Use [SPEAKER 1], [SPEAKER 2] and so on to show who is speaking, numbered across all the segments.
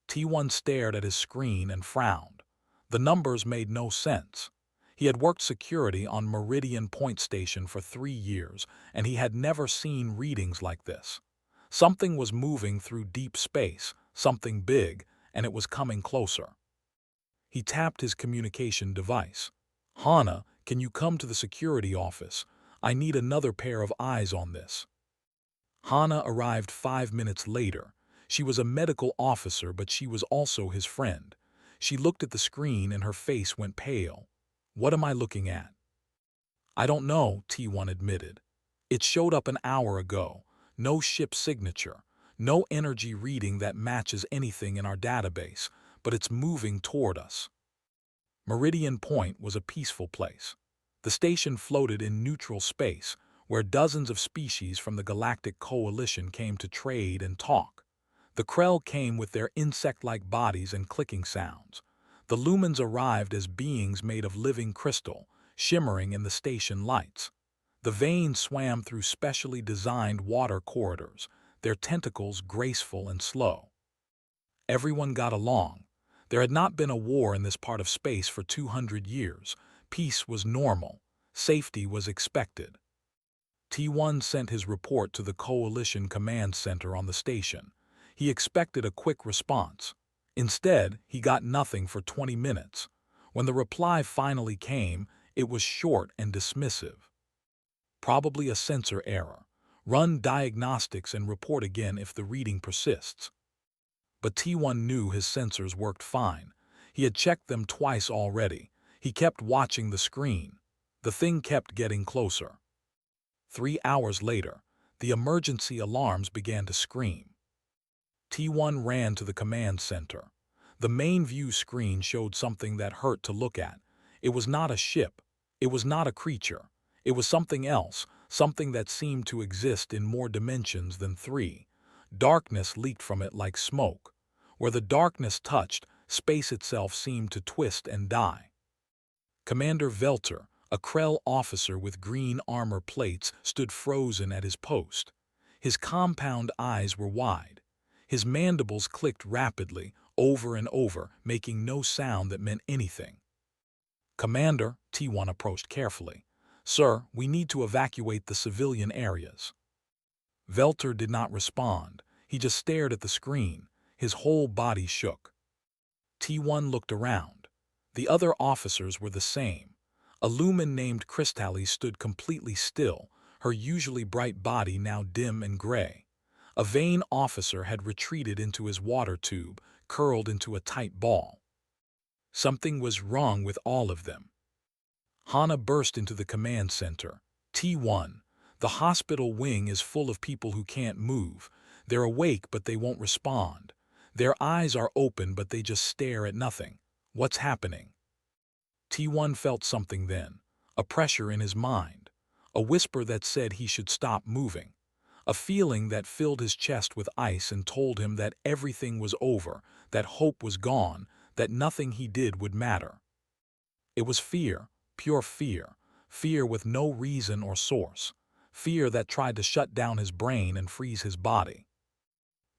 [SPEAKER 1] T1 stared at his screen and frowned. The numbers made no sense. He had worked security on Meridian Point Station for 3 years, and he had never seen readings like this. Something was moving through deep space, something big, and it was coming closer. He tapped his communication device. "Hana, can you come to the security office? I need another pair of eyes on this." Hana arrived 5 minutes later. She was a medical officer, but she was also his friend. She looked at the screen and her face went pale. "What am I looking at?" "I don't know," T1 admitted. "It showed up an hour ago. No ship signature. No energy reading that matches anything in our database, but it's moving toward us." Meridian Point was a peaceful place. The station floated in neutral space, where dozens of species from the Galactic Coalition came to trade and talk. The Krell came with their insect-like bodies and clicking sounds. The Lumens arrived as beings made of living crystal, shimmering in the station lights. The Vanes swam through specially designed water corridors, their tentacles graceful and slow. Everyone got along. There had not been a war in this part of space for 200 years. Peace was normal. Safety was expected. T1 sent his report to the Coalition Command Center on the station. He expected a quick response. Instead, he got nothing for 20 minutes. When the reply finally came, it was short and dismissive. "Probably a sensor error. Run diagnostics and report again if the reading persists." But T1 knew his sensors worked fine. He had checked them twice already. He kept watching the screen. The thing kept getting closer. 3 hours later, the emergency alarms began to scream. T1 ran to the command center. The main view screen showed something that hurt to look at. It was not a ship. It was not a creature. It was something else, something that seemed to exist in more dimensions than 3. Darkness leaked from it like smoke. Where the darkness touched, space itself seemed to twist and die. Commander Velter, a Krell officer with green armor plates, stood frozen at his post. His compound eyes were wide. His mandibles clicked rapidly, over and over, making no sound that meant anything. "Commander," T1 approached carefully. "Sir, we need to evacuate the civilian areas." Velter did not respond. He just stared at the screen. His whole body shook. T1 looked around. The other officers were the same. A Lumen named Crystalli stood completely still, her usually bright body now dim and gray. A Vane officer had retreated into his water tube, curled into a tight ball. Something was wrong with all of them. Hana burst into the command center. "T1, the hospital wing is full of people who can't move. They're awake, but they won't respond. Their eyes are open, but they just stare at nothing. What's happening?" T1 felt something then, a pressure in his mind, a whisper that said he should stop moving, a feeling that filled his chest with ice and told him that everything was over, that hope was gone, that nothing he did would matter. It was fear, pure fear, fear with no reason or source, fear that tried to shut down his brain and freeze his body.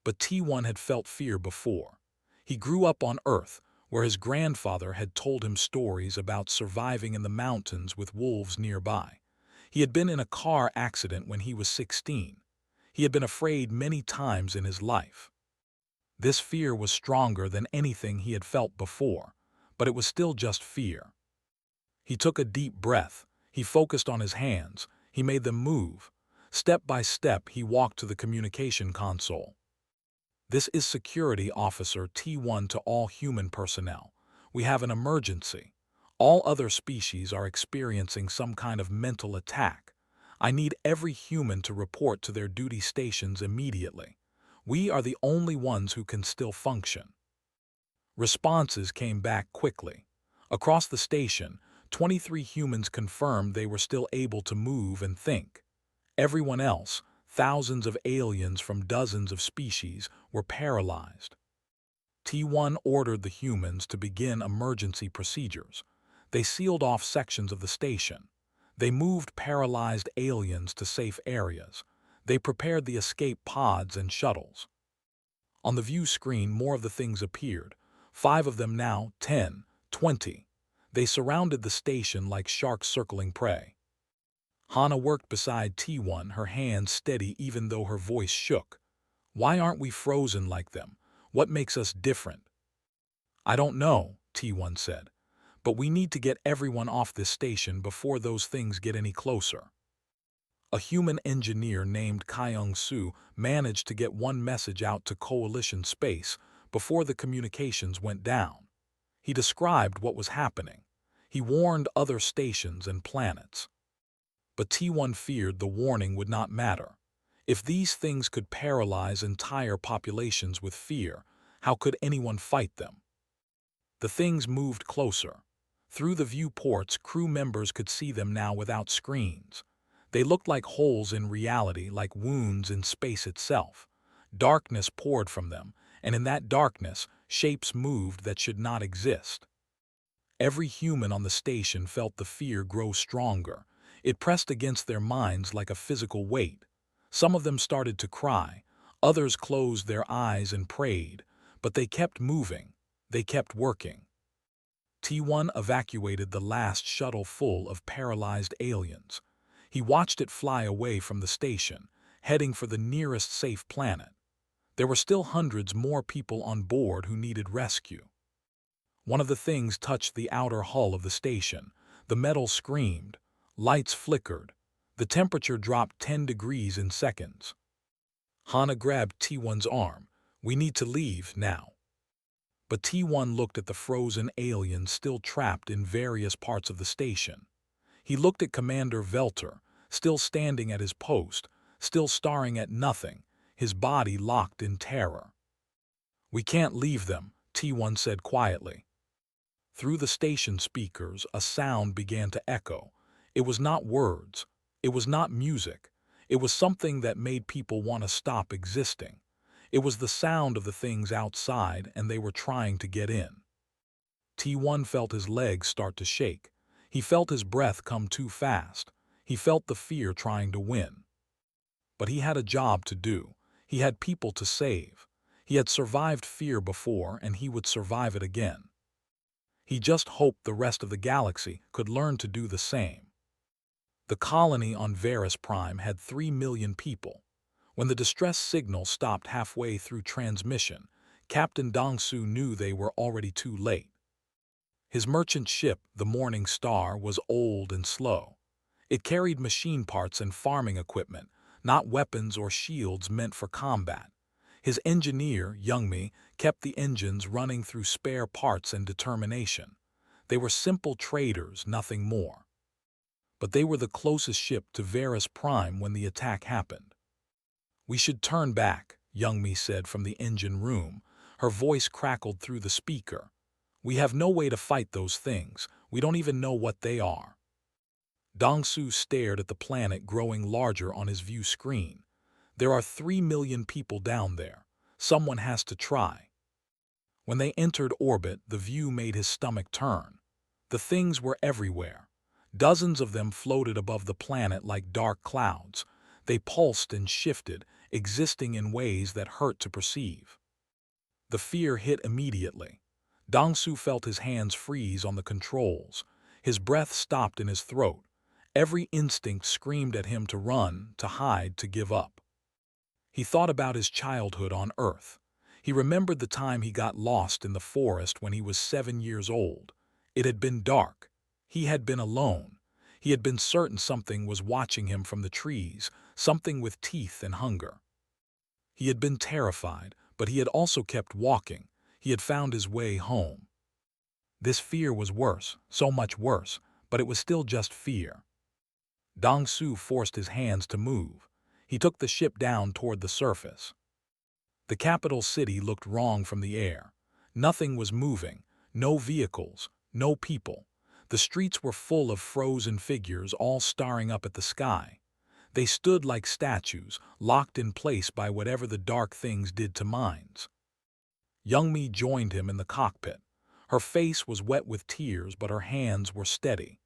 [SPEAKER 1] But T1 had felt fear before. He grew up on Earth, where his grandfather had told him stories about surviving in the mountains with wolves nearby. He had been in a car accident when he was 16. He had been afraid many times in his life. This fear was stronger than anything he had felt before, but it was still just fear. He took a deep breath. He focused on his hands. He made them move. Step by step, he walked to the communication console. "This is Security Officer T1 to all human personnel. We have an emergency. All other species are experiencing some kind of mental attack. I need every human to report to their duty stations immediately. We are the only ones who can still function." Responses came back quickly. Across the station, 23 humans confirmed they were still able to move and think. Everyone else, thousands of aliens from dozens of species, were paralyzed. T1 ordered the humans to begin emergency procedures. They sealed off sections of the station. They moved paralyzed aliens to safe areas. They prepared the escape pods and shuttles. On the view screen, more of the things appeared. 5 of them now, 10, 20. They surrounded the station like sharks circling prey. Hana worked beside T1, her hands steady even though her voice shook. Why aren't we frozen like them? What makes us different? I don't know, T1 said. But we need to get everyone off this station before those things get any closer. A human engineer named Kyung-soo managed to get one message out to Coalition Space before the communications went down. He described what was happening. He warned other stations and planets. But T1 feared the warning would not matter. If these things could paralyze entire populations with fear, how could anyone fight them? The things moved closer. Through the viewports, crew members could see them now without screens. They looked like holes in reality, like wounds in space itself. Darkness poured from them, and in that darkness, shapes moved that should not exist. Every human on the station felt the fear grow stronger. It pressed against their minds like a physical weight. Some of them started to cry. Others closed their eyes and prayed. But they kept moving. They kept working. T1 evacuated the last shuttle full of paralyzed aliens. He watched it fly away from the station, heading for the nearest safe planet. There were still hundreds more people on board who needed rescue. One of the things touched the outer hull of the station. The metal screamed. Lights flickered. The temperature dropped 10 degrees in seconds. Hana grabbed T1's arm. We need to leave now. But T1 looked at the frozen aliens still trapped in various parts of the station. He looked at Commander Velter, still standing at his post, still staring at nothing, his body locked in terror. We can't leave them, T1 said quietly. Through the station speakers, a sound began to echo. It was not words. It was not music. It was something that made people want to stop existing. It was the sound of the things outside, and they were trying to get in. T1 felt his legs start to shake. He felt his breath come too fast. He felt the fear trying to win. But he had a job to do. He had people to save. He had survived fear before, and he would survive it again. He just hoped the rest of the galaxy could learn to do the same. The colony on Varus Prime had 3 million people. When the distress signal stopped halfway through transmission, Captain Dong-Su knew they were already too late. His merchant ship, the Morning Star, was old and slow. It carried machine parts and farming equipment, not weapons or shields meant for combat. His engineer, Youngmi, kept the engines running through spare parts and determination. They were simple traders, nothing more. But they were the closest ship to Varus Prime when the attack happened. We should turn back, Youngmi said from the engine room. Her voice crackled through the speaker. We have no way to fight those things. We don't even know what they are. Dong-Su stared at the planet growing larger on his view screen. There are 3 million people down there. Someone has to try. When they entered orbit, the view made his stomach turn. The things were everywhere. Dozens of them floated above the planet like dark clouds. They pulsed and shifted, existing in ways that hurt to perceive. The fear hit immediately. Dong-Su felt his hands freeze on the controls. His breath stopped in his throat. Every instinct screamed at him to run, to hide, to give up. He thought about his childhood on Earth. He remembered the time he got lost in the forest when he was 7 years old. It had been dark. He had been alone. He had been certain something was watching him from the trees, something with teeth and hunger. He had been terrified, but he had also kept walking. He had found his way home. This fear was worse, so much worse, but it was still just fear. Dong-Su forced his hands to move. He took the ship down toward the surface. The capital city looked wrong from the air. Nothing was moving, no vehicles, no people. The streets were full of frozen figures all staring up at the sky. They stood like statues, locked in place by whatever the dark things did to minds. Youngmi joined him in the cockpit. Her face was wet with tears, but her hands were steady.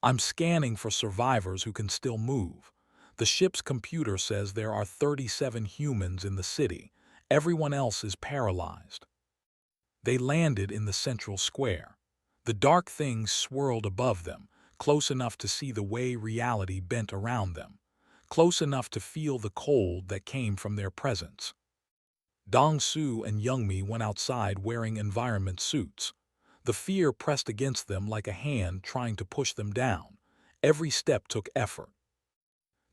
[SPEAKER 1] I'm scanning for survivors who can still move. The ship's computer says there are 37 humans in the city. Everyone else is paralyzed. They landed in the central square. The dark things swirled above them, close enough to see the way reality bent around them, close enough to feel the cold that came from their presence. Dong-su and Youngmi went outside wearing environment suits. The fear pressed against them like a hand trying to push them down. Every step took effort.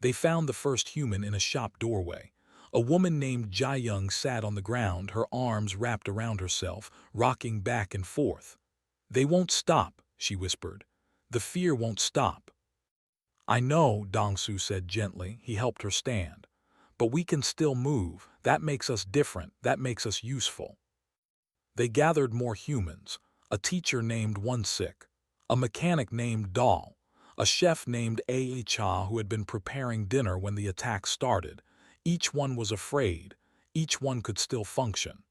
[SPEAKER 1] They found the first human in a shop doorway. A woman named Jae-young sat on the ground, her arms wrapped around herself, rocking back and forth. "They won't stop," she whispered. "The fear won't stop." "I know," Dong-su said gently. He helped her stand. "But we can still move. That makes us different. That makes us useful." They gathered more humans. A teacher named Won-sik, a mechanic named Dahl, a chef named Ah-cha who had been preparing dinner when the attack started. Each one was afraid. Each one could still function.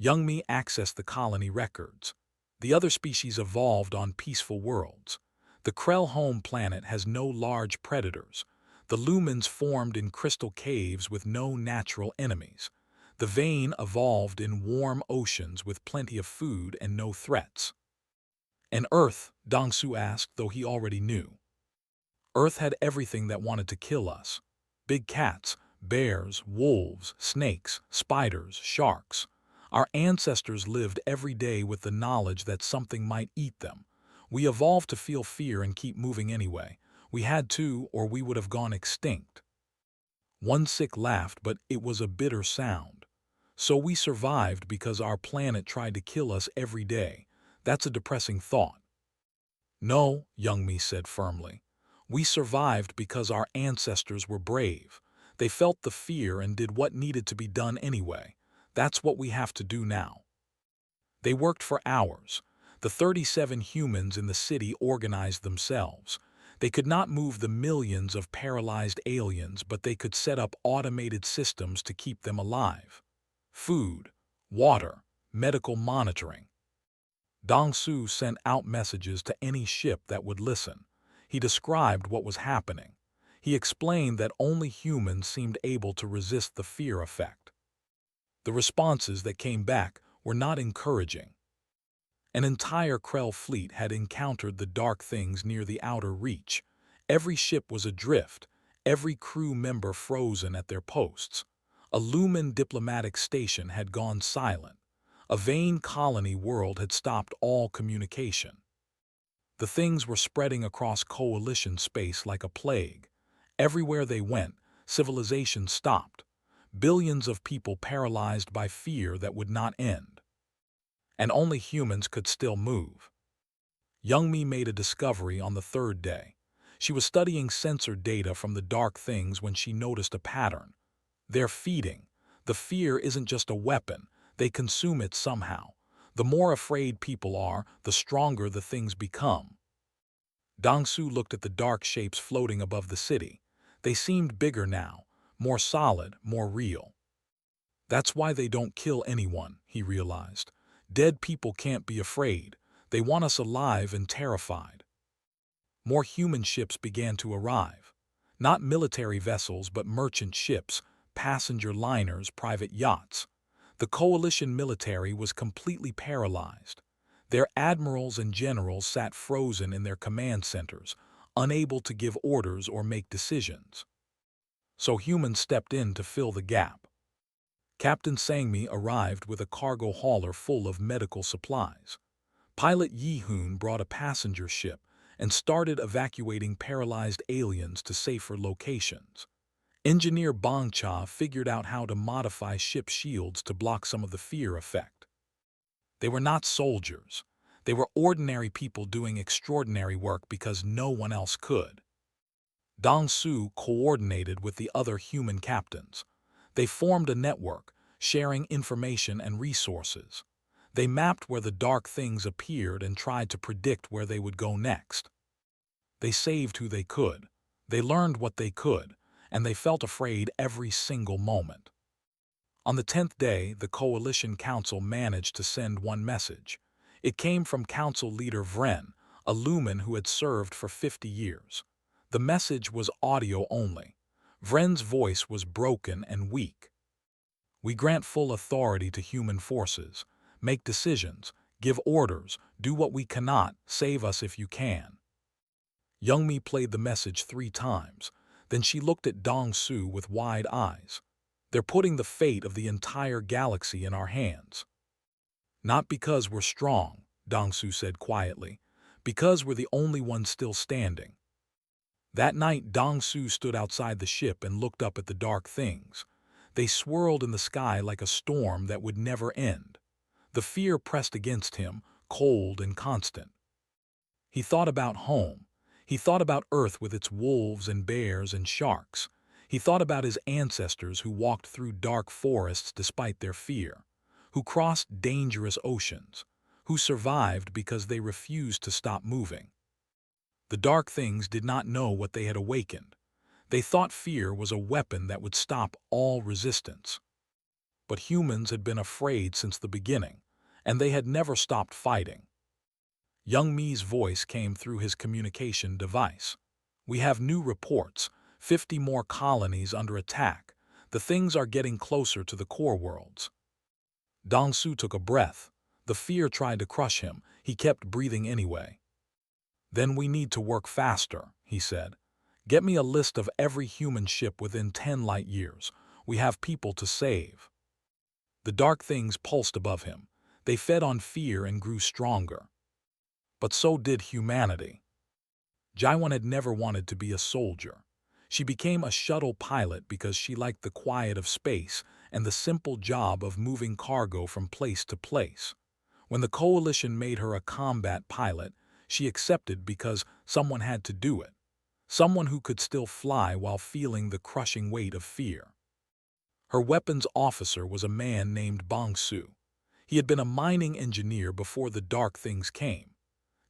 [SPEAKER 1] Youngmi accessed the colony records. The other species evolved on peaceful worlds. The Krell home planet has no large predators. The lumens formed in crystal caves with no natural enemies. The Vane evolved in warm oceans with plenty of food and no threats. And Earth, Dong-su asked, though he already knew. Earth had everything that wanted to kill us. Big cats, bears, wolves, snakes, spiders, sharks. Our ancestors lived every day with the knowledge that something might eat them. We evolved to feel fear and keep moving anyway. We had to, or we would have gone extinct. One-sik laughed, but it was a bitter sound. So we survived because our planet tried to kill us every day. That's a depressing thought. No, Youngmi said firmly. We survived because our ancestors were brave. They felt the fear and did what needed to be done anyway. That's what we have to do now. They worked for hours. The 37 humans in the city organized themselves. They could not move the millions of paralyzed aliens, but they could set up automated systems to keep them alive. Food, water, medical monitoring. Dong-su sent out messages to any ship that would listen. He described what was happening. He explained that only humans seemed able to resist the fear effect. The responses that came back were not encouraging. An entire Krell fleet had encountered the dark things near the outer reach. Every ship was adrift, every crew member frozen at their posts. A Lumen diplomatic station had gone silent. A Vane colony world had stopped all communication. The things were spreading across coalition space like a plague. Everywhere they went, civilization stopped. Billions of people paralyzed by fear that would not end. And only humans could still move. Youngmi made a discovery on the third day. She was studying sensor data from the dark things when she noticed a pattern. They're feeding. The fear isn't just a weapon. They consume it somehow. The more afraid people are, the stronger the things become. Dong-su looked at the dark shapes floating above the city. They seemed bigger now, more solid, more real. That's why they don't kill anyone, he realized. Dead people can't be afraid. They want us alive and terrified. More human ships began to arrive. Not military vessels, but merchant ships, passenger liners, private yachts. The coalition military was completely paralyzed. Their admirals and generals sat frozen in their command centers, unable to give orders or make decisions. So humans stepped in to fill the gap. Captain Sangmi arrived with a cargo hauler full of medical supplies. Pilot Yi-hoon brought a passenger ship and started evacuating paralyzed aliens to safer locations. Engineer Bong-cha figured out how to modify ship shields to block some of the fear effect. They were not soldiers. They were ordinary people doing extraordinary work because no one else could. Dong-su coordinated with the other human captains. They formed a network, sharing information and resources. They mapped where the dark things appeared and tried to predict where they would go next. They saved who they could. They learned what they could, and they felt afraid every single moment. On the 10th day, the Coalition Council managed to send one message. It came from Council Leader Vren, a Lumen who had served for 50 years. The message was audio only. Vren's voice was broken and weak. We grant full authority to human forces, make decisions, give orders, do what we cannot, save us if you can. Young Mi played the message 3 times. Then she looked at Dong Su with wide eyes. They're putting the fate of the entire galaxy in our hands. Not because we're strong, Dong Su said quietly, because we're the only ones still standing. That night, Dong Su stood outside the ship and looked up at the dark things. They swirled in the sky like a storm that would never end. The fear pressed against him, cold and constant. He thought about home. He thought about Earth with its wolves and bears and sharks. He thought about his ancestors who walked through dark forests despite their fear, who crossed dangerous oceans, who survived because they refused to stop moving. The dark things did not know what they had awakened. They thought fear was a weapon that would stop all resistance. But humans had been afraid since the beginning, and they had never stopped fighting. Young Mi's voice came through his communication device. We have new reports, 50 more colonies under attack. The things are getting closer to the core worlds. Dong Su took a breath. The fear tried to crush him. He kept breathing anyway. Then we need to work faster, he said. Get me a list of every human ship within 10 light years. We have people to save. The dark things pulsed above him. They fed on fear and grew stronger. But so did humanity. Jaiwan had never wanted to be a soldier. She became a shuttle pilot because she liked the quiet of space and the simple job of moving cargo from place to place. When the coalition made her a combat pilot, she accepted because someone had to do it. Someone who could still fly while feeling the crushing weight of fear. Her weapons officer was a man named Bong Su. He had been a mining engineer before the dark things came.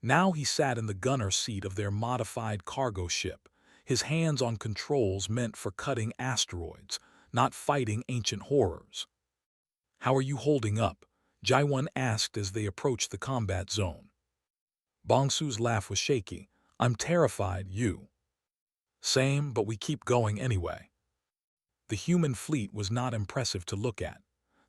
[SPEAKER 1] Now he sat in the gunner seat of their modified cargo ship, his hands on controls meant for cutting asteroids, not fighting ancient horrors. How are you holding up? Jaiwan asked as they approached the combat zone. Bong Su's laugh was shaky. I'm terrified, you. Same, but we keep going anyway. The human fleet was not impressive to look at.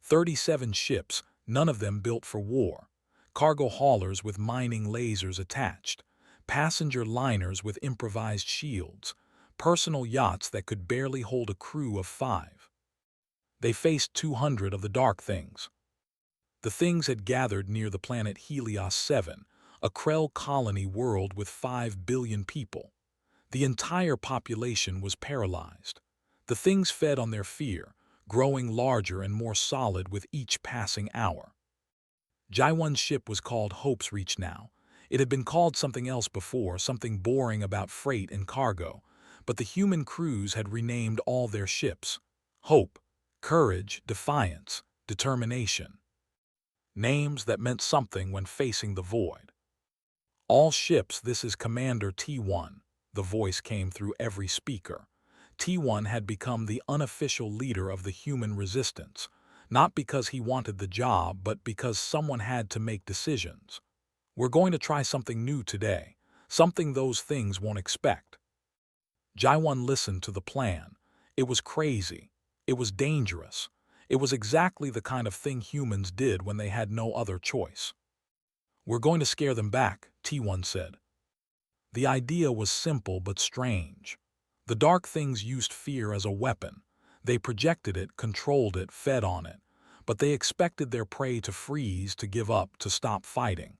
[SPEAKER 1] 37 ships, none of them built for war. Cargo haulers with mining lasers attached. Passenger liners with improvised shields. Personal yachts that could barely hold a crew of 5. They faced 200 of the dark things. The things had gathered near the planet Helios 7, a Krell colony world with 5 billion people. The entire population was paralyzed. The things fed on their fear, growing larger and more solid with each passing hour. Jaiwan's ship was called Hope's Reach now. It had been called something else before, something boring about freight and cargo, but the human crews had renamed all their ships. Hope, courage, defiance, determination. Names that meant something when facing the void. All ships, this is Commander T1, the voice came through every speaker. T1 had become the unofficial leader of the human resistance, not because he wanted the job, but because someone had to make decisions. We're going to try something new today, something those things won't expect. Jaiwan listened to the plan. It was crazy. It was dangerous. It was exactly the kind of thing humans did when they had no other choice. We're going to scare them back, T1 said. The idea was simple but strange. The dark things used fear as a weapon. They projected it, controlled it, fed on it, but they expected their prey to freeze, to give up, to stop fighting.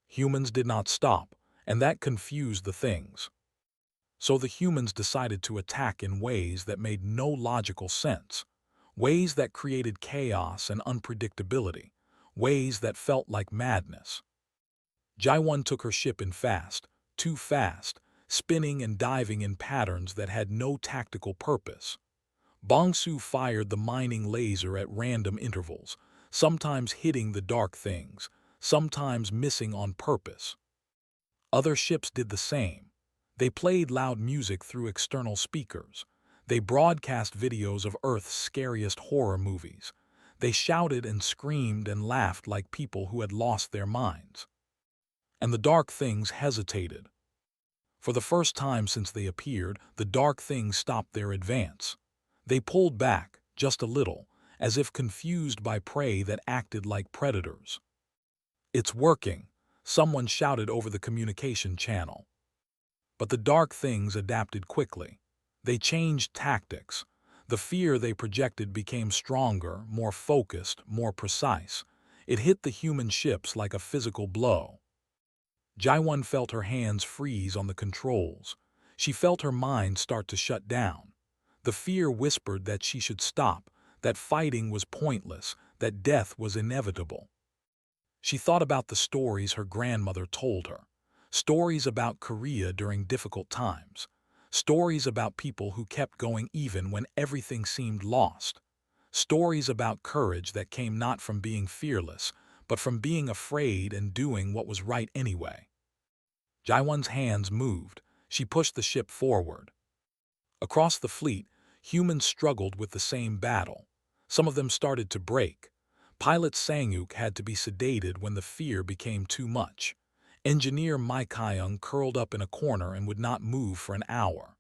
[SPEAKER 1] Humans did not stop, and that confused the things. So the humans decided to attack in ways that made no logical sense, ways that created chaos and unpredictability, ways that felt like madness. Jaiwan took her ship in fast, too fast, spinning and diving in patterns that had no tactical purpose. Bong Su fired the mining laser at random intervals, sometimes hitting the dark things, sometimes missing on purpose. Other ships did the same. They played loud music through external speakers. They broadcast videos of Earth's scariest horror movies. They shouted and screamed and laughed like people who had lost their minds. And the dark things hesitated. For the first time since they appeared, the dark things stopped their advance. They pulled back, just a little, as if confused by prey that acted like predators. "It's working," someone shouted over the communication channel. But the dark things adapted quickly. They changed tactics. The fear they projected became stronger, more focused, more precise. It hit the human ships like a physical blow. Jaiwan felt her hands freeze on the controls. She felt her mind start to shut down. The fear whispered that she should stop, that fighting was pointless, that death was inevitable. She thought about the stories her grandmother told her. Stories about Korea during difficult times. Stories about people who kept going even when everything seemed lost. Stories about courage that came not from being fearless, but from being afraid and doing what was right anyway. Jaiwan's hands moved. She pushed the ship forward. Across the fleet, humans struggled with the same battle. Some of them started to break. Pilot Sanguk had to be sedated when the fear became too much. Engineer Mai Kyung curled up in a corner and would not move for an hour.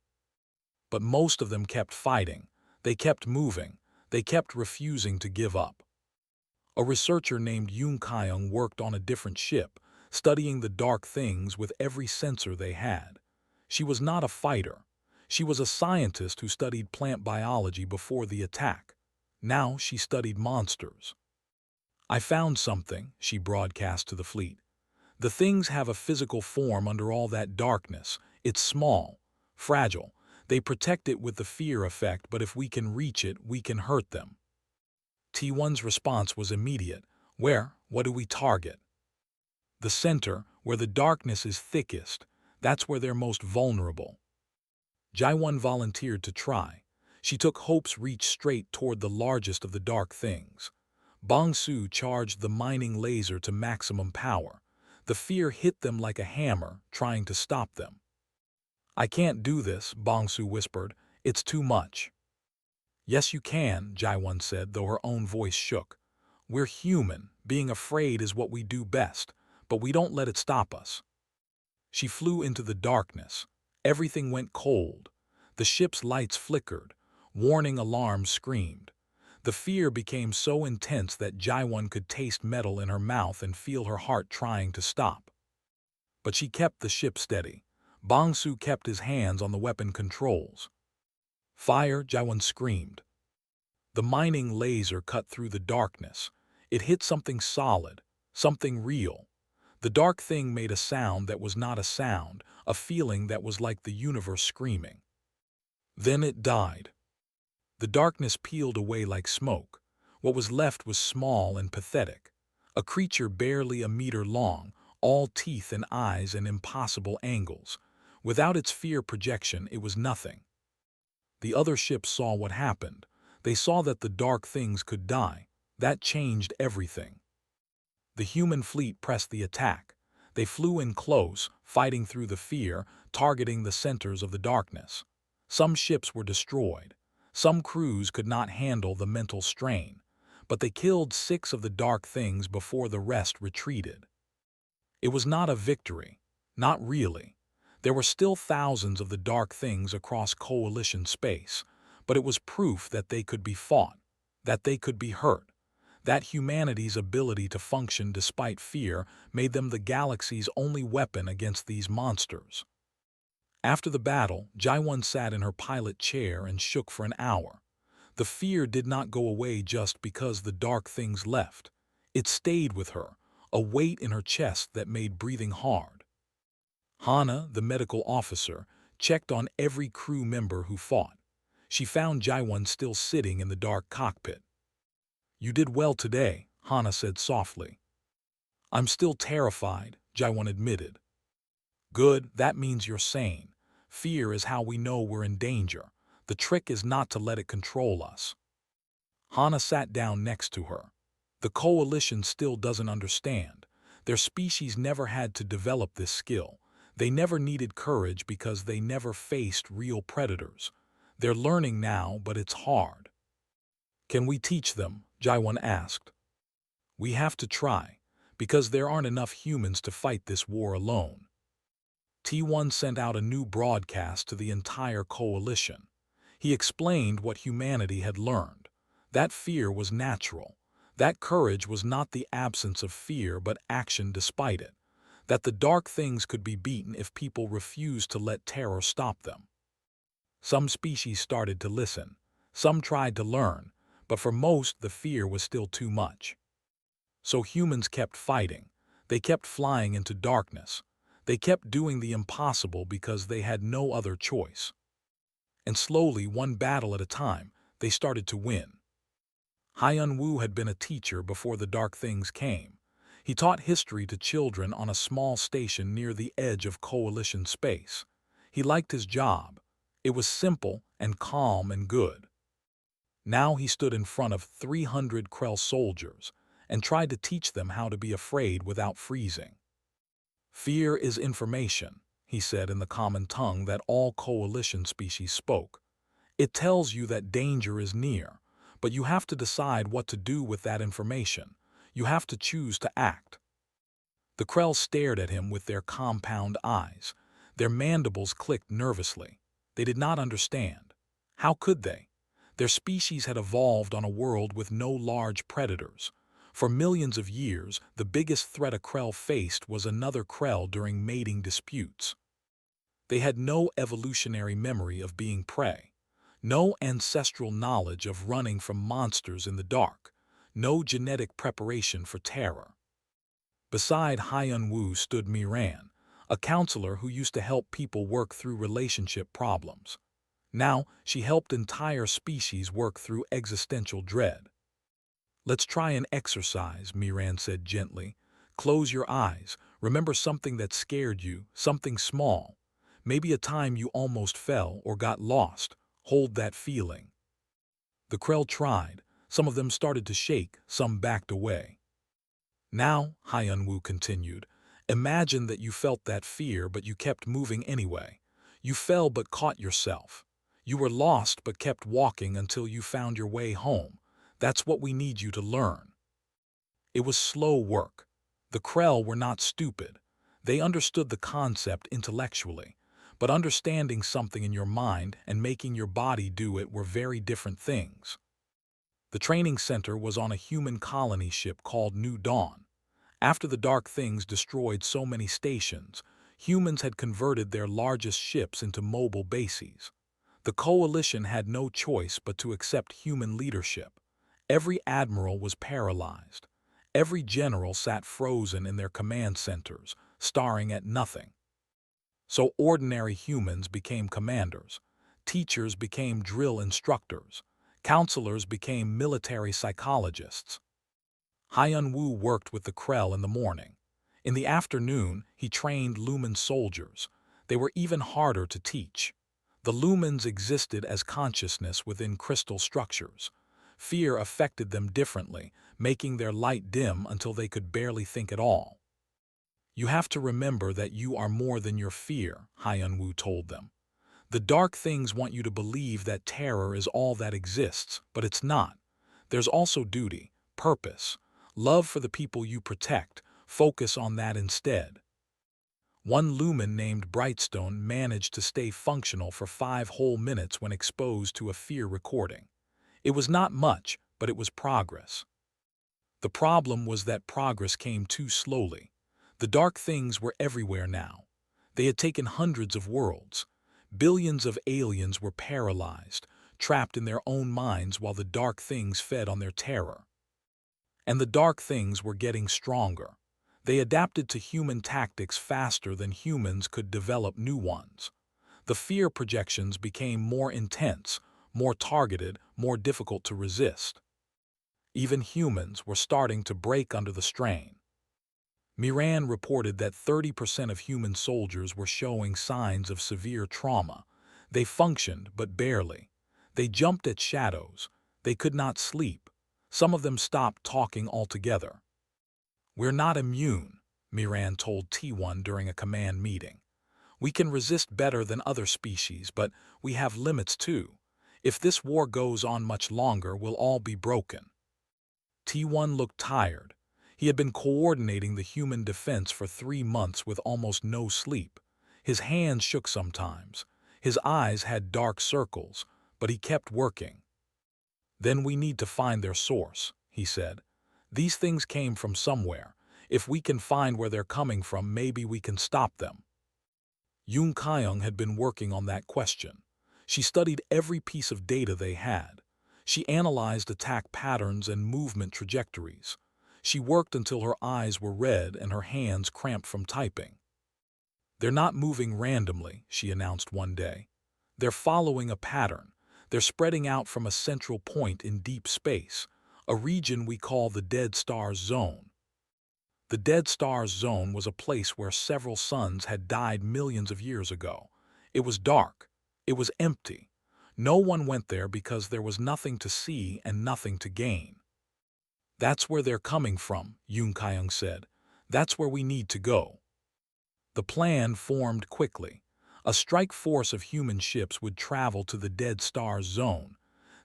[SPEAKER 1] But most of them kept fighting. They kept moving. They kept refusing to give up. A researcher named Yoon Kyung worked on a different ship, studying the dark things with every sensor they had. She was not a fighter. She was a scientist who studied plant biology before the attack. Now she studied monsters. "I found something," she broadcast to the fleet. "The things have a physical form under all that darkness. It's small, fragile. They protect it with the fear effect, but if we can reach it, we can hurt them." T1's response was immediate. "Where? What do we target?" "The center, where the darkness is thickest. That's where they're most vulnerable." Jaiwan volunteered to try. She took Hope's reach straight toward the largest of the dark things. Bong-Su charged the mining laser to maximum power. The fear hit them like a hammer, trying to stop them. "I can't do this," Bong-Su whispered. "It's too much." "Yes, you can," Jaiwan said, though her own voice shook. "We're human. Being afraid is what we do best, but we don't let it stop us." She flew into the darkness. Everything went cold. The ship's lights flickered. Warning alarms screamed. The fear became so intense that Jaiwan could taste metal in her mouth and feel her heart trying to stop. But she kept the ship steady. Bong-Su kept his hands on the weapon controls. "Fire!" Jaiwan screamed. The mining laser cut through the darkness. It hit something solid, something real. The dark thing made a sound that was not a sound, a feeling that was like the universe screaming. Then it died. The darkness peeled away like smoke. What was left was small and pathetic. A creature barely a meter long, all teeth and eyes and impossible angles. Without its fear projection, it was nothing. The other ships saw what happened. They saw that the dark things could die. That changed everything. The human fleet pressed the attack. They flew in close, fighting through the fear, targeting the centers of the darkness. Some ships were destroyed. Some crews could not handle the mental strain, but they killed 6 of the dark things before the rest retreated. It was not a victory. Not really. There were still thousands of the dark things across coalition space, but it was proof that they could be fought, that they could be hurt, that humanity's ability to function despite fear made them the galaxy's only weapon against these monsters. After the battle, Jaiwan sat in her pilot chair and shook for an hour. The fear did not go away just because the dark things left. It stayed with her, a weight in her chest that made breathing hard. Hana, the medical officer, checked on every crew member who fought. She found Jaiwan still sitting in the dark cockpit. "You did well today," Hana said softly. "I'm still terrified," Jaiwan admitted. "Good, that means you're sane. Fear is how we know we're in danger. The trick is not to let it control us." Hana sat down next to her. "The Coalition still doesn't understand. Their species never had to develop this skill. They never needed courage because they never faced real predators. They're learning now, but it's hard." "Can we teach them?" Jaiwan asked. "We have to try, because there aren't enough humans to fight this war alone." T1 sent out a new broadcast to the entire coalition. He explained what humanity had learned. That fear was natural. That courage was not the absence of fear but action despite it. That the dark things could be beaten if people refused to let terror stop them. Some species started to listen. Some tried to learn, but for most the fear was still too much. So humans kept fighting. They kept flying into darkness. They kept doing the impossible because they had no other choice. And slowly, one battle at a time, they started to win. Hyun-woo had been a teacher before the dark things came. He taught history to children on a small station near the edge of Coalition space. He liked his job. It was simple and calm and good. Now he stood in front of 300 Krell soldiers and tried to teach them how to be afraid without freezing. Fear is information, he said in the common tongue that all Coalition species spoke. It tells you that danger is near, but you have to decide what to do with that information. You have to choose to act. The Krell stared at him with their compound eyes. Their mandibles clicked nervously. They did not understand. How could they? Their species had evolved on a world with no large predators. For millions of years, the biggest threat a Krell faced was another Krell during mating disputes. They had no evolutionary memory of being prey, no ancestral knowledge of running from monsters in the dark, no genetic preparation for terror. Beside Hyun-woo stood Miran, a counselor who used to help people work through relationship problems. Now, she helped entire species work through existential dread. "Let's try an exercise," Miran said gently. "Close your eyes. Remember something that scared you, something small. Maybe a time you almost fell or got lost. Hold that feeling." The Krell tried. Some of them started to shake, some backed away. "Now," Hyun-woo continued, "imagine that you felt that fear but you kept moving anyway. You fell but caught yourself. You were lost but kept walking until you found your way home. That's what we need you to learn." It was slow work. The Krell were not stupid. They understood the concept intellectually, but understanding something in your mind and making your body do it were very different things. The training center was on a human colony ship called New Dawn. After the dark things destroyed so many stations, humans had converted their largest ships into mobile bases. The Coalition had no choice but to accept human leadership. Every admiral was paralyzed. Every general sat frozen in their command centers, staring at nothing. So ordinary humans became commanders. Teachers became drill instructors. Counselors became military psychologists. Hyun-woo worked with the Krell in the morning. In the afternoon, he trained Lumen soldiers. They were even harder to teach. The Lumens existed as consciousness within crystal structures. Fear affected them differently, making their light dim until they could barely think at all. "You have to remember that you are more than your fear," Hyun-woo told them. "The dark things want you to believe that terror is all that exists, but it's not. There's also duty, purpose, love for the people you protect. Focus on that instead." One lumen named Brightstone managed to stay functional for 5 whole minutes when exposed to a fear recording. It was not much, but it was progress. The problem was that progress came too slowly. The dark things were everywhere now. They had taken hundreds of worlds. Billions of aliens were paralyzed, trapped in their own minds while the dark things fed on their terror. And the dark things were getting stronger. They adapted to human tactics faster than humans could develop new ones. The fear projections became more intense, more targeted, more difficult to resist. Even humans were starting to break under the strain. Miran reported that 30% of human soldiers were showing signs of severe trauma. They functioned, but barely. They jumped at shadows. They could not sleep. Some of them stopped talking altogether. "We're not immune," Miran told T1 during a command meeting. "We can resist better than other species, but we have limits too. If this war goes on much longer, we'll all be broken." T1 looked tired. He had been coordinating the human defense for 3 months with almost no sleep. His hands shook sometimes. His eyes had dark circles, but he kept working. Then we need to find their source, he said. These things came from somewhere. If we can find where they're coming from, maybe we can stop them. Yoon Kyung had been working on that question. She studied every piece of data they had. She analyzed attack patterns and movement trajectories. She worked until her eyes were red and her hands cramped from typing. They're not moving randomly, she announced one day. They're following a pattern. They're spreading out from a central point in deep space, a region we call the Dead Stars Zone. The Dead Stars Zone was a place where several suns had died millions of years ago. It was dark. It was empty. No one went there because there was nothing to see and nothing to gain. That's where they're coming from, Yoon Kyung said. That's where we need to go. The plan formed quickly. A strike force of human ships would travel to the Dead Stars Zone.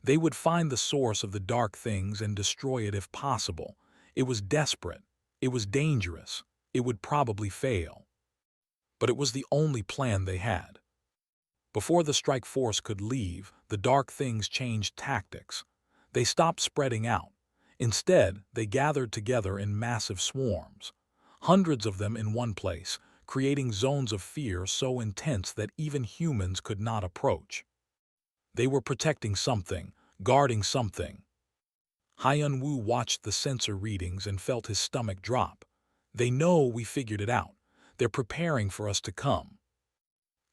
[SPEAKER 1] They would find the source of the dark things and destroy it if possible. It was desperate. It was dangerous. It would probably fail. But it was the only plan they had. Before the strike force could leave, the dark things changed tactics. They stopped spreading out. Instead, they gathered together in massive swarms. Hundreds of them in one place, creating zones of fear so intense that even humans could not approach. They were protecting something, guarding something. Hyun-woo watched the sensor readings and felt his stomach drop. They know we figured it out. They're preparing for us to come.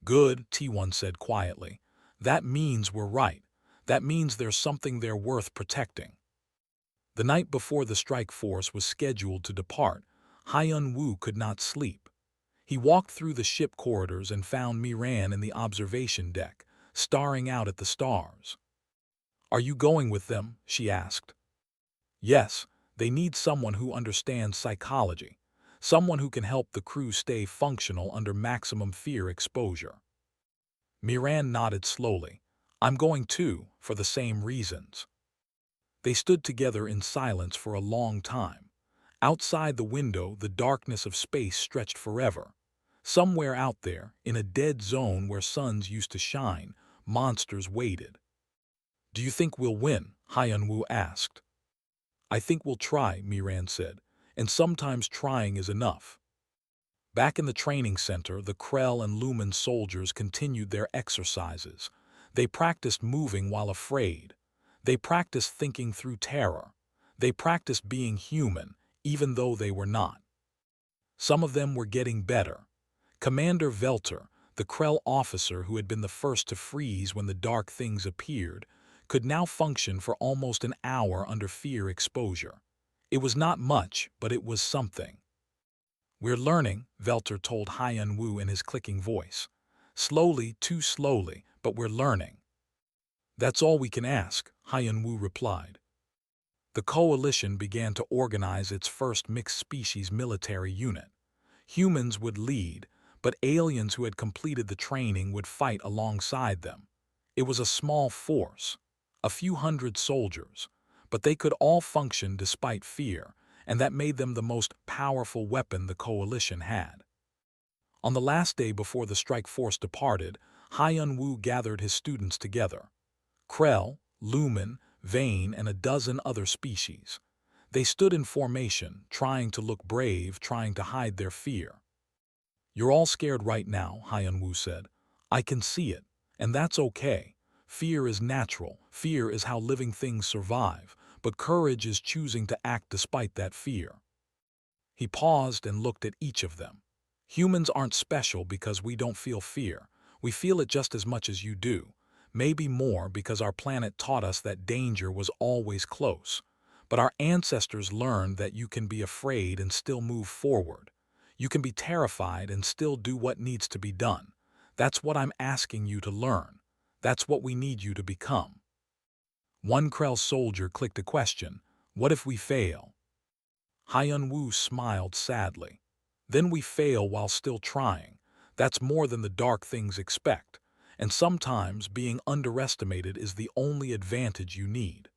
[SPEAKER 1] Good, T1 said quietly. That means we're right. That means there's something there worth protecting. The night before the strike force was scheduled to depart, Hyun-woo could not sleep. He walked through the ship corridors and found Miran in the observation deck, staring out at the stars. Are you going with them? She asked. Yes, they need someone who understands psychology, someone who can help the crew stay functional under maximum fear exposure. Miran nodded slowly. I'm going too, for the same reasons. They stood together in silence for a long time. Outside the window, the darkness of space stretched forever. Somewhere out there, in a dead zone where suns used to shine, monsters waited. Do you think we'll win? Hyun-woo asked. I think we'll try, Miran said, and sometimes trying is enough. Back in the training center, the Krell and Lumen soldiers continued their exercises. They practiced moving while afraid. They practiced thinking through terror. They practiced being human, even though they were not. Some of them were getting better. Commander Velter, the Krell officer who had been the first to freeze when the dark things appeared, could now function for almost an hour under fear exposure. It was not much, but it was something. We're learning, Velter told Hyun-woo in his clicking voice. Slowly, too slowly, but we're learning. That's all we can ask, Hyun-woo replied. The coalition began to organize its first mixed-species military unit. Humans would lead, but aliens who had completed the training would fight alongside them. It was a small force, a few hundred soldiers, but they could all function despite fear, and that made them the most powerful weapon the coalition had. On the last day before the strike force departed, Hyun-woo gathered his students together. Krell, Lumen, Vane, and a dozen other species. They stood in formation, trying to look brave, trying to hide their fear. You're all scared right now, Hyun-woo said. I can see it, and that's okay. Fear is natural. Fear is how living things survive, but courage is choosing to act despite that fear. He paused and looked at each of them. Humans aren't special because we don't feel fear. We feel it just as much as you do. Maybe more because our planet taught us that danger was always close. But our ancestors learned that you can be afraid and still move forward. You can be terrified and still do what needs to be done. That's what I'm asking you to learn. That's what we need you to become. One Krell soldier clicked a question. What if we fail? Hyun-woo smiled sadly. Then we fail while still trying. That's more than the dark things expect. And sometimes being underestimated is the only advantage you need.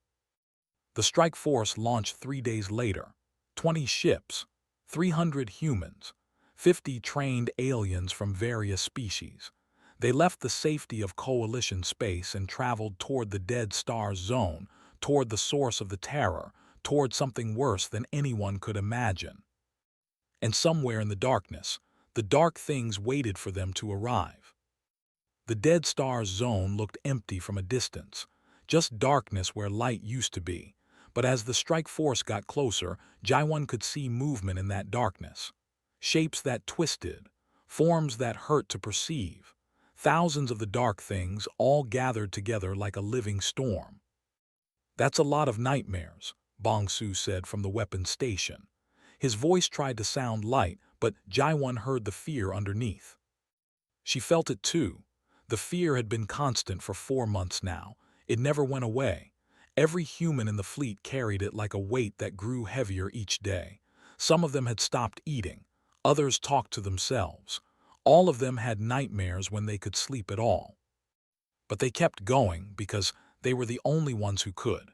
[SPEAKER 1] The strike force launched 3 days later. 20 ships, 300 humans, 50 trained aliens from various species. They left the safety of coalition space and traveled toward the Dead Stars Zone, toward the source of the terror, toward something worse than anyone could imagine. And somewhere in the darkness, the dark things waited for them to arrive. The Dead Stars zone looked empty from a distance, just darkness where light used to be. But as the strike force got closer, Jaiwan could see movement in that darkness. Shapes that twisted, forms that hurt to perceive. Thousands of the dark things all gathered together like a living storm. "That's a lot of nightmares," Bong-Su said from the weapons station. His voice tried to sound light, but Jaiwan heard the fear underneath. She felt it too. The fear had been constant for 4 months now. It never went away. Every human in the fleet carried it like a weight that grew heavier each day. Some of them had stopped eating. Others talked to themselves. All of them had nightmares when they could sleep at all. But they kept going because they were the only ones who could.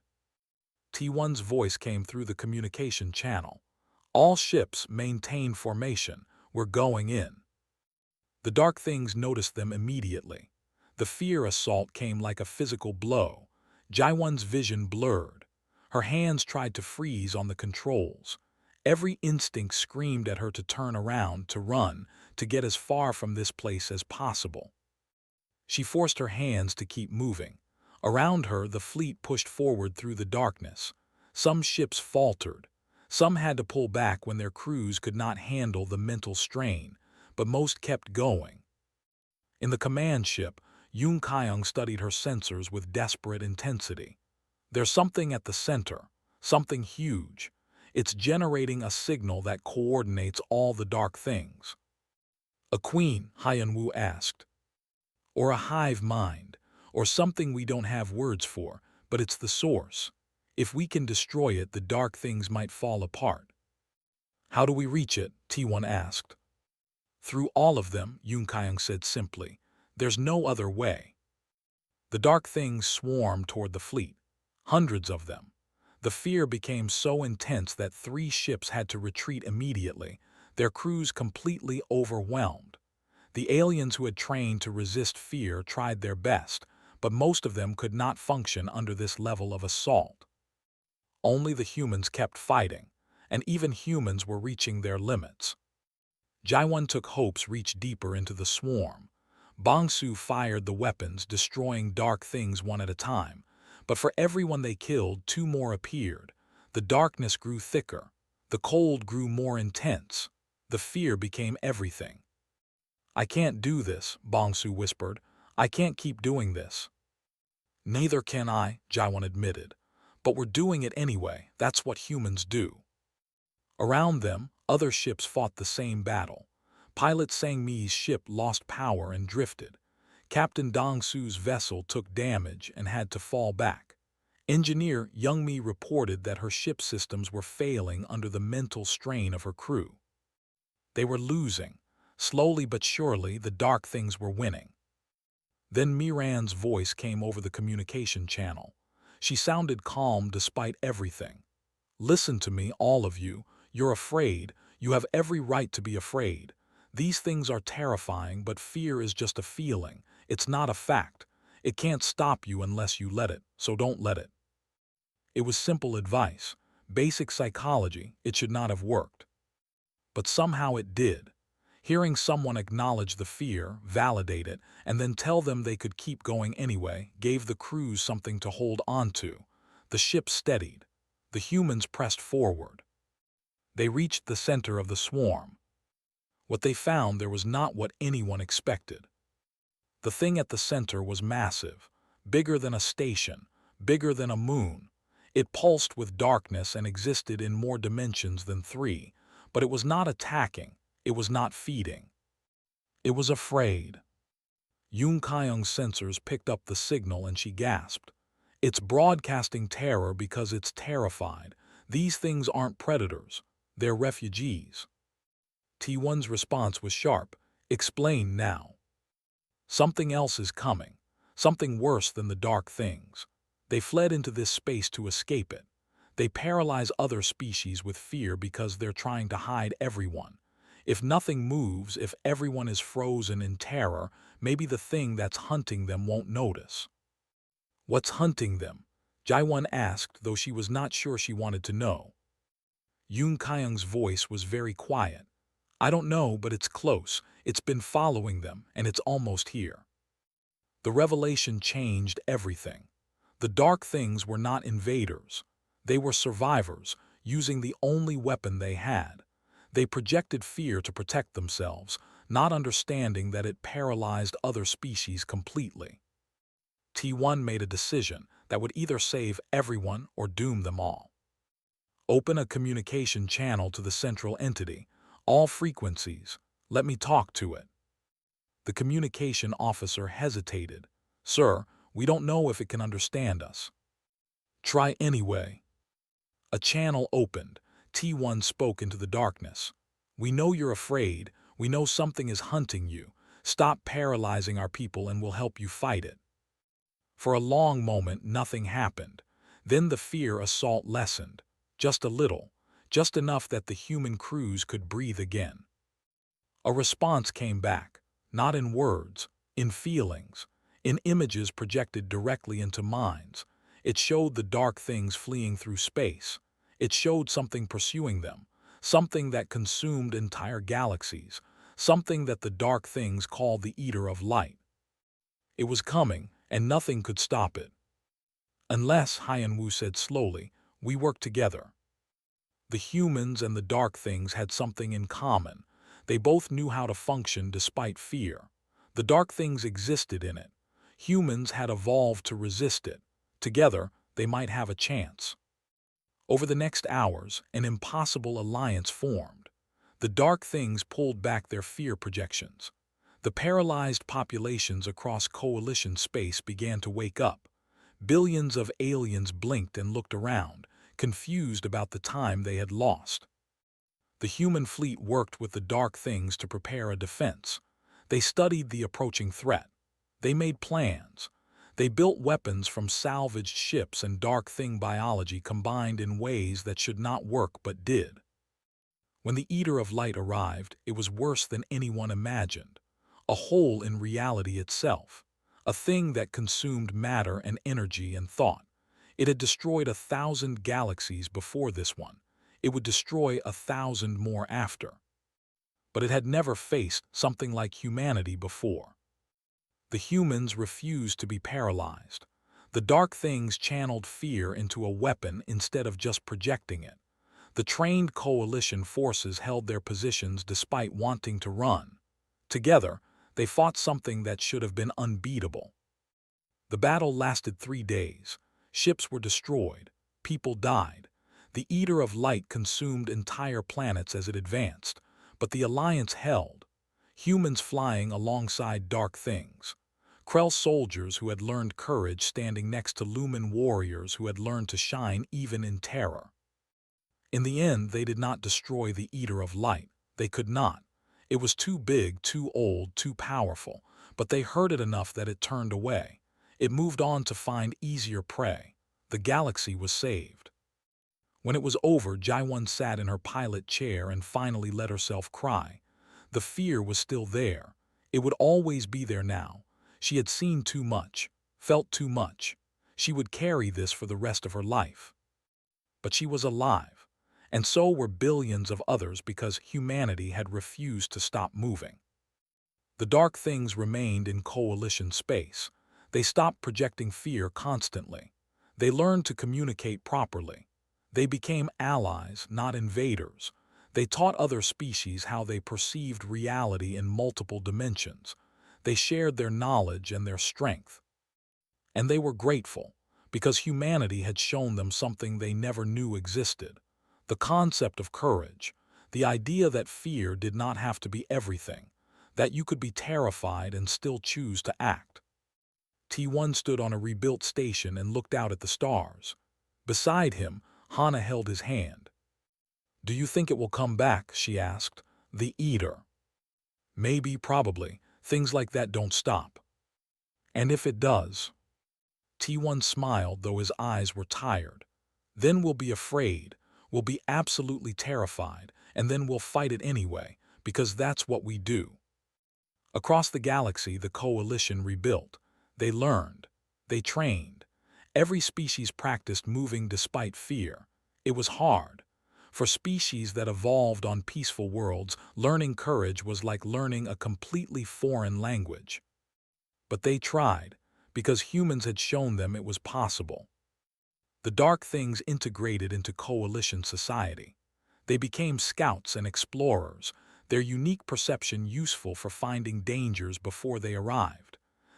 [SPEAKER 1] T1's voice came through the communication channel. "All ships maintain formation. We're going in." The dark things noticed them immediately. The fear assault came like a physical blow. Jaiwan's vision blurred. Her hands tried to freeze on the controls. Every instinct screamed at her to turn around, to run, to get as far from this place as possible. She forced her hands to keep moving. Around her, the fleet pushed forward through the darkness. Some ships faltered. Some had to pull back when their crews could not handle the mental strain, but most kept going. In the command ship, Yoon Kyung studied her sensors with desperate intensity. "There's something at the center, something huge. It's generating a signal that coordinates all the dark things." "A queen?" Hyun-woo asked. "Or a hive mind, or something we don't have words for, but it's the source. If we can destroy it, the dark things might fall apart." "How do we reach it?" T1 asked. "Through all of them," Yoon Kyung said simply. "There's no other way." The dark things swarmed toward the fleet. Hundreds of them. The fear became so intense that 3 ships had to retreat immediately, their crews completely overwhelmed. The aliens who had trained to resist fear tried their best, but most of them could not function under this level of assault. Only the humans kept fighting, and even humans were reaching their limits. Jaiwan took hopes reach deeper into the swarm. Bong-Su fired the weapons, destroying dark things one at a time. But for every one they killed, 2 more appeared. The darkness grew thicker. The cold grew more intense. The fear became everything. "I can't do this," Bong-Su whispered. "I can't keep doing this." "Neither can I," Jaiwan admitted. "But we're doing it anyway. That's what humans do." Around them, other ships fought the same battle. Pilot Sang-mi's ship lost power and drifted. Captain Dong-Su's vessel took damage and had to fall back. Engineer Young-mi reported that her ship systems were failing under the mental strain of her crew. They were losing. Slowly but surely, the dark things were winning. Then Miran's voice came over the communication channel. She sounded calm despite everything. "Listen to me, all of you. You're afraid. You have every right to be afraid. These things are terrifying, but fear is just a feeling. It's not a fact. It can't stop you unless you let it, so don't let it." It was simple advice, basic psychology. It should not have worked. But somehow it did. Hearing someone acknowledge the fear, validate it, and then tell them they could keep going anyway gave the crews something to hold on to. The ship steadied. The humans pressed forward. They reached the center of the swarm. What they found there was not what anyone expected. The thing at the center was massive, bigger than a station, bigger than a moon. It pulsed with darkness and existed in more dimensions than 3, but it was not attacking, it was not feeding. It was afraid. Yoon Kyung's sensors picked up the signal and she gasped. "It's broadcasting terror because it's terrified. These things aren't predators, they're refugees." T1's response was sharp. "Explain now." "Something else is coming. Something worse than the dark things. They fled into this space to escape it. They paralyze other species with fear because they're trying to hide everyone. If nothing moves, if everyone is frozen in terror, maybe the thing that's hunting them won't notice." "What's hunting them?" Jaiwan asked, though she was not sure she wanted to know. Yoon Kyung's voice was very quiet. I don't know, but it's close. It's been following them, and it's almost here. The revelation changed everything. The dark things were not invaders. They were survivors, using the only weapon they had. They projected fear to protect themselves, not understanding that it paralyzed other species completely. T1 made a decision that would either save everyone or doom them all. Open a communication channel to the central entity. All frequencies. Let me talk to it. The communication officer hesitated. Sir, we don't know if it can understand us. Try anyway. A channel opened. T1 spoke into the darkness. We know you're afraid. We know something is hunting you. Stop paralyzing our people and we'll help you fight it. For a long moment, nothing happened. Then the fear assault lessened. Just a little. Just enough that the human crews could breathe again. A response came back. Not in words, in feelings, in images projected directly into minds. It showed the dark things fleeing through space. It showed something pursuing them, something that consumed entire galaxies, something that the dark things called the Eater of Light. It was coming, and nothing could stop it. Unless, Hyenwu said slowly, we work together. The humans and the dark things had something in common. They both knew how to function despite fear. The dark things existed in it. Humans had evolved to resist it. Together, they might have a chance. Over the next hours, an impossible alliance formed. The dark things pulled back their fear projections. The paralyzed populations across coalition space began to wake up. Billions of aliens blinked and looked around, confused about the time they had lost. The human fleet worked with the dark things to prepare a defense. They studied the approaching threat. They made plans. They built weapons from salvaged ships, and dark thing biology combined in ways that should not work but did. When the Eater of Light arrived, it was worse than anyone imagined. A hole in reality itself. A thing that consumed matter and energy and thought. It had destroyed 1,000 galaxies before this one. It would destroy 1,000 more after. But it had never faced something like humanity before. The humans refused to be paralyzed. The dark things channeled fear into a weapon instead of just projecting it. The trained coalition forces held their positions despite wanting to run. Together, they fought something that should have been unbeatable. The battle lasted 3 days. Ships were destroyed. People died. The Eater of Light consumed entire planets as it advanced, but the Alliance held. Humans flying alongside dark things. Krell soldiers who had learned courage standing next to Lumen warriors who had learned to shine even in terror. In the end, they did not destroy the Eater of Light. They could not. It was too big, too old, too powerful, but they heard it enough that it turned away. It moved on to find easier prey. The galaxy was saved. When it was over, Jaiwan sat in her pilot chair and finally let herself cry. The fear was still there. It would always be there now. She had seen too much, felt too much. She would carry this for the rest of her life. But she was alive, and so were billions of others because humanity had refused to stop moving. The dark things remained in coalition space. They stopped projecting fear constantly. They learned to communicate properly. They became allies, not invaders. They taught other species how they perceived reality in multiple dimensions. They shared their knowledge and their strength. And they were grateful, because humanity had shown them something they never knew existed. The concept of courage, the idea that fear did not have to be everything, that you could be terrified and still choose to act. T1 stood on a rebuilt station and looked out at the stars. Beside him, Hana held his hand. Do you think it will come back? She asked. The Eater. Maybe, probably. Things like that don't stop. And if it does? T1 smiled, though his eyes were tired. Then we'll be afraid. We'll be absolutely terrified, and then we'll fight it anyway, because that's what we do. Across the galaxy, the coalition rebuilt. They learned. They trained. Every species practiced moving despite fear. It was hard. For species that evolved on peaceful worlds, learning courage was like learning a completely foreign language. But they tried, because humans had shown them it was possible. The dark things integrated into coalition society. They became scouts and explorers, their unique perception useful for finding dangers before they arrived.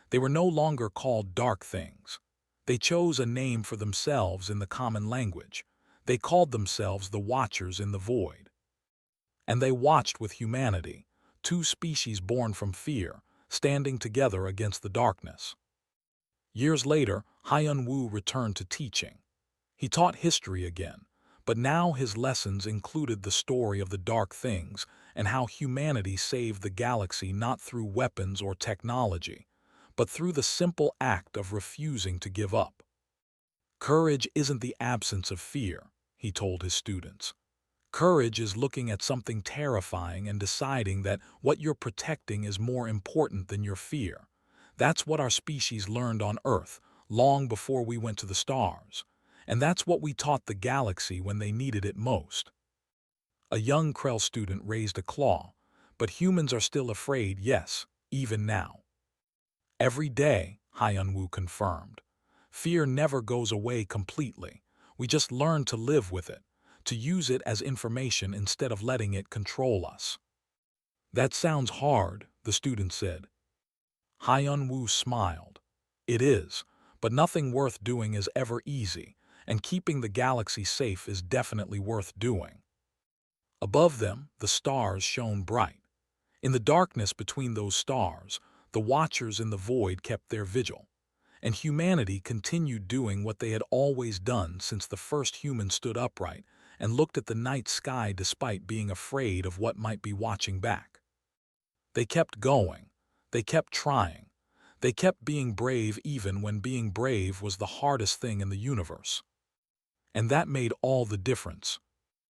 [SPEAKER 1] They were no longer called dark things. They chose a name for themselves in the common language. They called themselves the Watchers in the Void. And they watched with humanity, two species born from fear, standing together against the darkness. Years later, Hyun-woo returned to teaching. He taught history again, but now his lessons included the story of the dark things and how humanity saved the galaxy not through weapons or technology, but through the simple act of refusing to give up. Courage isn't the absence of fear, he told his students. Courage is looking at something terrifying and deciding that what you're protecting is more important than your fear. That's what our species learned on Earth, long before we went to the stars. And that's what we taught the galaxy when they needed it most. A young Krell student raised a claw, but humans are still afraid, yes, even now. Every day, Hyun-woo confirmed. Fear never goes away completely. We just learn to live with it, to use it as information instead of letting it control us. That sounds hard, the student said. Hyun-woo smiled. It is, but nothing worth doing is ever easy, and keeping the galaxy safe is definitely worth doing. Above them, the stars shone bright. In the darkness between those stars, the Watchers in the Void kept their vigil, and humanity continued doing what they had always done since the first human stood upright and looked at the night sky despite being afraid of what might be watching back. They kept going. They kept trying. They kept being brave even when being brave was the hardest thing in the universe. And that made all the difference.